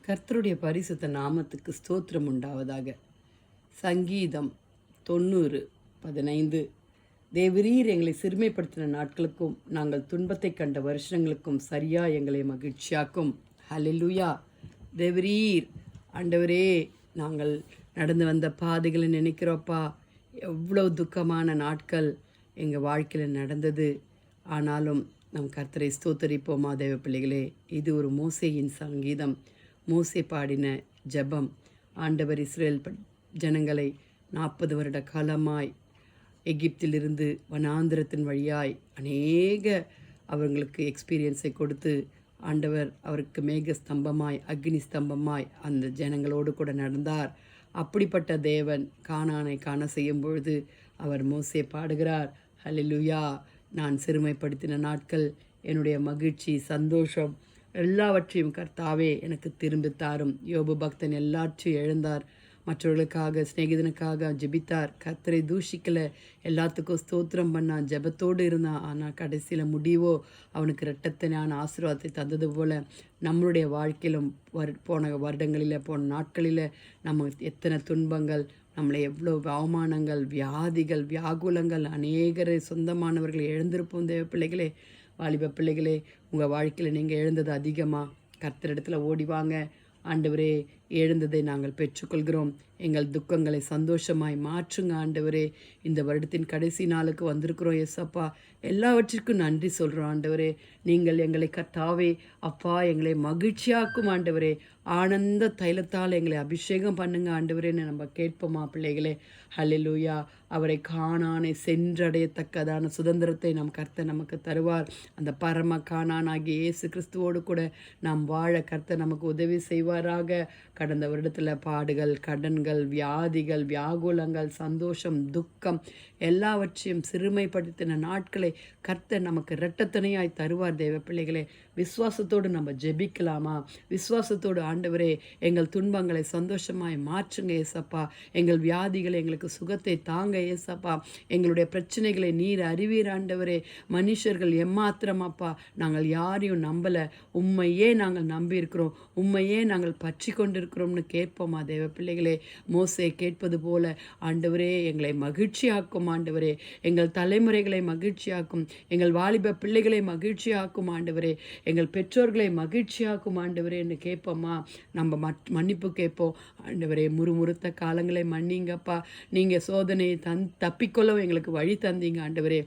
கர்த்தருடைய பரிசுத்த நாமத்துக்கு ஸ்தோத்திரம் உண்டாவதாக. சங்கீதம் 90:15. தேவரீர் எங்களை சிறுமைப்படுத்தின நாட்களுக்கும் நாங்கள் துன்பத்தை கண்ட வருஷங்களுக்கும் சரியா எங்களை மகிழ்ச்சியாக்கும். ஹல்லேலூயா. தேவரீர் ஆண்டவரே, நாங்கள் நடந்து வந்த பாதைகளை நினைக்கிறோப்பா. எவ்வளவு துக்கமான நாட்கள் எங்கள் வாழ்க்கையில் நடந்தது. ஆனாலும் நம் கர்த்தரை ஸ்தோத்தரிப்போமா தேவ பிள்ளைகளே. இது ஒரு மோசேயின் சங்கீதம். மோசே பாடின ஜெபம். ஆண்டவர் இஸ்ரேல் ஜனங்களை 40 வருட காலமாய் எகிப்திலிருந்து வனாந்திரத்தின் வழியாய் அநேக அவர்களுக்கு எக்ஸ்பீரியன்ஸை கொடுத்து ஆண்டவர் அவருக்கு மேக ஸ்தம்பமாய் அக்னி ஸ்தம்பமாய் அந்த ஜனங்களோடு கூட நடந்தார். அப்படிப்பட்ட தேவன் கானானை காண செய்யும் பொழுது அவர் மோசே பாடுகிறார், ஹல்லேலூயா, நான் சிறுமைப்படுத்தின நாட்கள், என்னுடைய மகிழ்ச்சி சந்தோஷம் எல்லாவற்றையும் கர்த்தாவே எனக்கு திரும்பி தாரும். யோபு பக்தன் எல்லாற்றையும் எழுந்தார். மற்றவர்களுக்காக சிநேகிதனுக்காக ஜெபித்தார். கர்த்தரை தூஷிக்கலை. எல்லாத்துக்கும் ஸ்தோத்திரம் பண்ணான். ஜெபத்தோடு இருந்தான். ஆனால் கடைசியில் முடிவோ அவனுக்கு இரட்டத்தனையான ஆசீர்வாதத்தை தந்தது போல் நம்மளுடைய வாழ்க்கையிலும் போன வருடங்களில் போன நாட்களில் நம்ம எத்தனை துன்பங்கள், நம்மளை எவ்வளோ அவமானங்கள், வியாதிகள், வியாகுலங்கள், அநேகரை சொந்தமானவர்கள் எழுந்திருப்போம். தேவ பிள்ளைகளே, வாலிப பிள்ளைகளே, உங்கள் வாழ்க்கையில் நீங்கள் எழுந்தது அதிகமாக கர்த்தரிடத்தில் ஓடிவாங்க. ஆண்டவரே, எழுந்ததை நாங்கள் பெற்றுக்கொள்கிறோம். எங்கள் துக்கங்களை சந்தோஷமாய் மாற்றுங்க ஆண்டவரே. இந்த வருடத்தின் கடைசி நாளுக்கு வந்திருக்கிறோம் ஏசப்பா. எல்லாவற்றிற்கும் நன்றி சொல்கிறோம் ஆண்டவரே. நீங்கள் எங்களை கர்த்தாவே அப்பா எங்களை மகிழ்ச்சியாக்கும் ஆண்டவரே. ஆனந்த தைலத்தால் எங்களை அபிஷேகம் பண்ணுங்க ஆண்டவரேன்னு நம்ம கேட்போமா பிள்ளைகளே. ஹல்லேலூயா. அவரை காணானை சென்றடையத்தக்கதான சுதந்திரத்தை நம் கர்த்தர் நமக்கு தருவார். அந்த பரம காணானாகிய இயேசு கிறிஸ்துவோடு கூட நாம் வாழ கர்த்தர் நமக்கு உதவி செய்வாராக. கடந்த வருடத்தில் பாடுகள், கடன்கள், வியாதிகள், வியாகுலங்கள், சந்தோஷம், துக்கம் எல்லாவற்றையும் சிறுமைப்படுத்தின நாட்களை கர்த்தர் நமக்கு இரட்டத்தனையாய் தருவார். தேவ பிள்ளைகளே, விசுவாசத்தோடு நம்ம ஜெபிக்கலாமா? விசுவாசத்தோடு ஆண்டவரே எங்கள் துன்பங்களை சந்தோஷமாய் மாற்றுங்க ஏசப்பா. எங்கள் வியாதிகளை எங்களுக்கு சுகத்தை தாங்க ஏசப்பா. எங்களுடைய பிரச்சனைகளை நீர் அறிவீர் ஆண்டவரே. மனுஷர்கள் எம்மாத்திரமாப்பா, நாங்கள் யாரையும் நம்பலை, உம்மையே நாங்கள் நம்பியிருக்கிறோம், உம்மையே நாங்கள் பற்றி கொண்டிருக்கிறோம்னு கேட்போமா தேவ பிள்ளைகளே. மோசே கேட்பது போல ஆண்டவரே எங்களை மகிழ்ச்சியாக்கும் ஆண்டவரே. எங்கள் தலைமுறைகளை மகிழ்ச்சியாக்கும். எங்கள் வாலிப பிள்ளைகளை மகிழ்ச்சியாக்கும் ஆண்டவரே. எங்கள் பெற்றோர்களை மகிழ்ச்சியாக்கும் ஆண்டவரே என்று கேட்போமா. நம்ம மன்னிப்பு கேட்போம் ஆண்டவரே. முறுமுறுத்த காலங்களை மன்னிங்கப்பா. நீங்கள் சோதனையை தப்பிக்கொள்ளவும் எங்களுக்கு வழி தந்தீங்க ஆண்டவரே.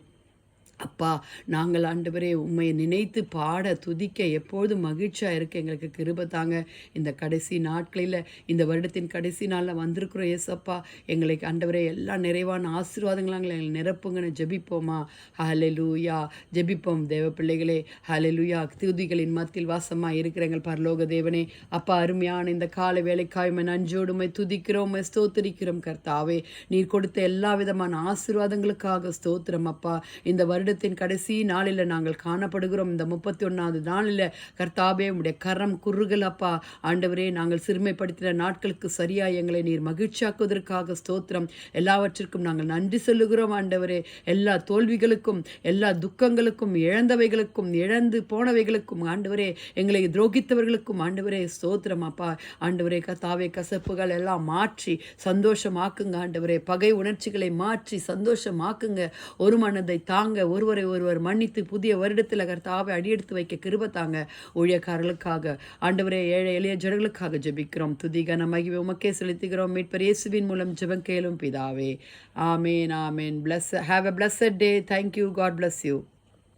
அப்பா, நாங்கள் ஆண்டவரே உம்மை நினைத்து பாட துதிக்க எப்பொழுதும் மகிழ்ச்சியாக இருக்க எங்களுக்கு கிருபை தாங்க. இந்த கடைசி நாட்களில், இந்த வருடத்தின் கடைசி நாளில் வந்திருக்கிறோம் ஏசப்பா. எங்களுக்கு ஆண்டவரே எல்லா நிறைவான ஆசீர்வாதங்களாக எங்களை நிரப்புங்கன்னு ஜெபிப்போமா. ஹல்லேலூயா. ஜெபிப்போம் தேவ பிள்ளைகளே. ஹல்லேலூயா. துதிகளின் மத்தியில் வாசமாக இருக்கிற எங்கள் பரலோக தேவனே, அப்பா, அருமையான இந்த கால வேலைக்காய்மை நஞ்சோடுமை துதிக்கிறோம், ஸ்தோத்திரிக்கிறோம் கர்த்தாவே. நீர் கொடுத்த எல்லா விதமான ஆசீர்வாதங்களுக்காக ஸ்தோத்திரம் அப்பா. இந்த வருடத்தின் கடைசி நாளில் நாங்கள் காணப்படுகிறோம். இந்த 31வது நாளில் கர்த்தாவே உம்முடைய கரம் குறுகல் அப்பா. ஆண்டவரே, நாங்கள் சிறுமைப்படுத்தின நாட்களுக்கு சரியாக எங்களை நீர் மகிழ்ச்சியாக்குவதற்காக ஸ்தோத்திரம். எல்லாவற்றிற்கும் நாங்கள் நன்றி சொல்லுகிறோம் ஆண்டவரே. எல்லா தோல்விகளுக்கும், எல்லா துக்கங்களுக்கும், இழந்தவைகளுக்கும், இழந்து போனவைகளுக்கும் ஆண்டவரே, எங்களை துரோகித்தவர்களுக்கும் ஆண்டவரே ஸ்தோத்திரம் அப்பா. ஆண்டவரே கர்த்தாவே, கசப்புகள் எல்லாம் மாற்றி சந்தோஷமாக்குங்க ஆண்டவரே. பகை உணர்ச்சிகளை மாற்றி சந்தோஷமாக்குங்க. ஒரு மனதை தாங்க, ஒருவரை ஒருவர் மன்னித்து புதிய வருடத்தில் கர்த்தாவை அடியெடுத்து வைக்க கிருபை தாங்க. ஊழியக்காரர்களுக்காக ஆண்டவரே, ஏழை எளிய ஜனங்களுக்காக ஜெபிக்கிறோம். துதி கன மகிமை உமக்கே செலுத்துகிறோம். மீட்பர் இயேசுவின் மூலம் ஜெபம் கேளும் பிதாவே. ஆமேன், ஆமேன். Have a blessed day. Thank you. God bless you.